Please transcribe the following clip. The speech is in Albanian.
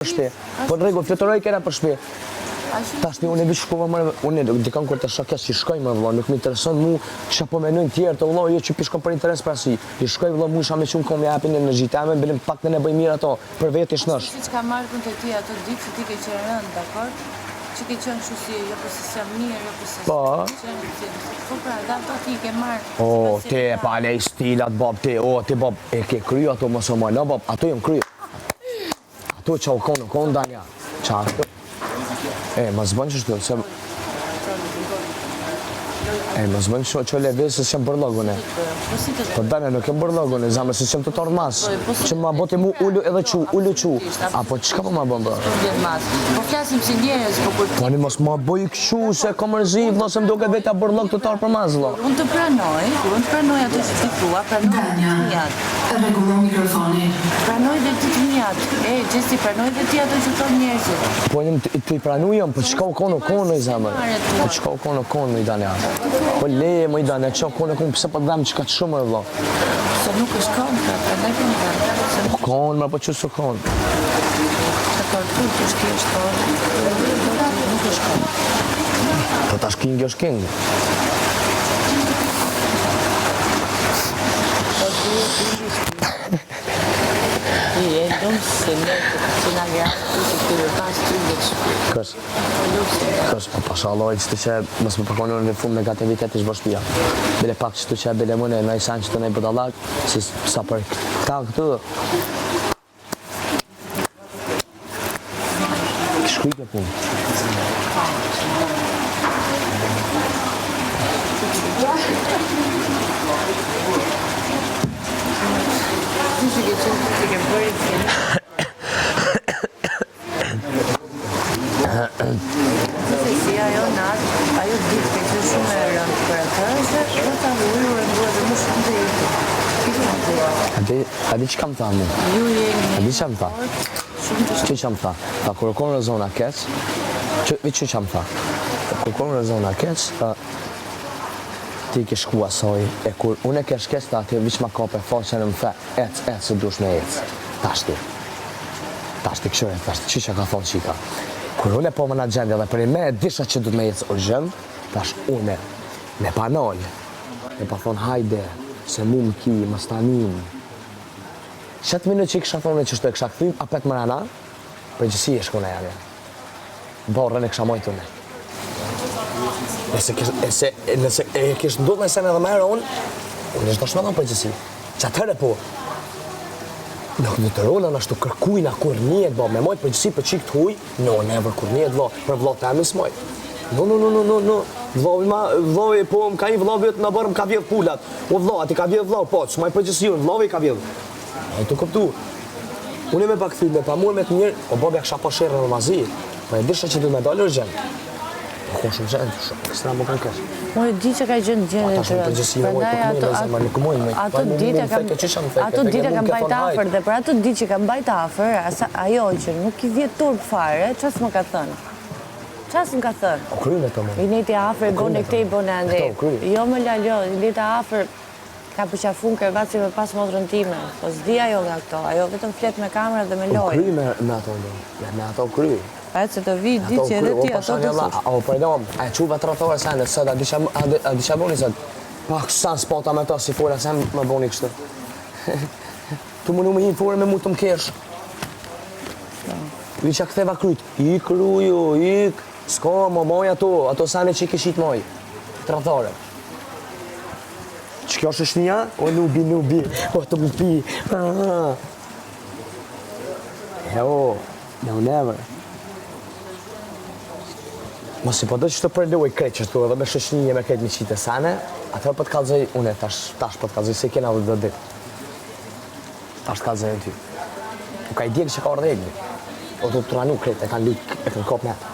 shpe. Po në rregull, fluturoj kena për shpe. Tash unë e shkova më unë dikon kur të shokja si shkoj më vëlla, nuk më intereson mu çka po mendojnë tjerë të vëlla, jo që pishkon për interes për asi. I shkoj vëlla mu isha me shumë kom japin energji tame, bëlim pak ne bëj mirë ato, për vetë shnosh. Siç ka marrë punë te ti ato ditë që ti ke qenë rënd, dakor? Që ke qenë kështu si jo po si sa mirë, jo po si. Po pra, ato ti ke marrë. O, te pa lej stilat bab te, o ti bab e ke kry ato mos o më, no bab, ato jam kry. Ato çau kon Dania. Çfarë? Ma zbën që shtu, se... ma zbën që levez se s'jam bërlogune. Po dane, nuk jem bërlogune, zamë, se s'jam të torë mas. Që ma bote mu ullu edhe qu, ullu qu. Apo qka po ma bën bërë? Po flasim si njerëz, po kur... Po ani mos ma bëj këshu, se kom rëzi, vlo, se m'doke vetja bërlog të torë për mas, vlo. Unë të pranoj ato që ti thua, pranoj dhe të njat. Rregullon mikrofonin. Pranoj dhe ti të njat. Gjesti, pranoj dhe ti ato që thonë njerëzit. Po njëm të i pranujëm, po qka u kono i zamër. Po qka u kono i dane atë. Po leje më i dane, që u kono, pëse po dhem që ka të shumë e vlo. Se nuk është konë, prandaj kemi dhënë. Po konë, po që su konë. Se kortur të shkjesht, nuk është konë. Po tash king është king. E dëmë se ne që nga gratë që të rëpas të dhe të shpirë. Kës, po pashaloj që të që mos më përkonu në fund negativitet i shboshpia. Bile pak që të që bile mëne në i sanë që të nej bëdalak, si sa për këta këtu. Shkuj për punë. Si ajo natë, ajo ditë ke që shumë e rëndë për atë, dhe ta ujë rëndua dhe më shumë të jetë. A di që kam tha mu? Ju jeni A di që kam tha? shumë të Që kam tha? Ta kur konë në zona kec, që kam tha? Kur konë në zona kec, ti ke shku asoj, e kur unë e ke shkec, ta ati viq ma kape faqen në më the, ec, se dush me ec. Tashti këshore, që që ka thonë qika. Kur unë e po më në gjendje dhe për i me e disha që du të me ec urgjent, tash une, me panol, e pa thonë hajde, se mu më ki, më stanin. 7 minutë që i kësha thonë që shtu e kësha këthim, apet më rana, për gjësi e shkune janë. Borën e kësha mojtë une. Nëse e kishë ndodhë me sen edhe me herë unë ishtë do shme për gjësi. Që atëherë po, nuk në të rona në ashtu kërkujna kur njetë, bo, me mojtë për gjësi për qikë të huj, no, never kur njetë, bo, për vlot të emis mojtë. No, vlovi, po, më ka i vlovi të në bërë më ka vjedh pullat. O vlo, ati ka vjedh vlo, po, që maj për gjësi unë, vlovi ka vjedh. E të këptu. Unë e me pak thyme, pa muë me të njërë, o bobe kësha po shërë në mazi, pa e disha që du me dollë urgjent. Po shumë gjendë, shumë ekstra më kanë kështë. Mo e di që ka gjendë gjendë të rëndë. Ato ditë kam bajt afer dhe për ato ditë që kam bajt afer, ajo që nuk i vjetë turp fare, qas më ka thënë? Qas më ka thënë? O kryme të më. I nejti afer, bone këtej, bone andej. Jo më laljo, i nejti afer, ka përqafun kërvat si me pas motrën time. Po s'di ajo nga këto, ajo vetëm flet me kamera dhe me lojë. O kryme me ato ndo, me ato kryme. Pa e që të vi, di që edhe ti ato të sush. O përdojmë, e quva të ratore sene, sëtë, a disha boni sëtë, pak sa spota me to si fore, se më boni kështë. Tu më në më hinë fore me mu të më kesh. Vi që këtheva kryt, ik ruju, ik, s'ko, më moj ato sene që i kishit moj, të ratore. Që kjo është një? O nubi, o të më pi. No never. Mos i po do që të përloj krejt që të edhe me shëshnije me krejt mi qitë e sane, atër për të kalzoj une, tash për të kalzoj se kena dhe dit. Tash të kalzoj në ty. U ka i djekë që ka orë dhe egni. O të të ranu krejt, e kanë lujt, e kanë kop me atë.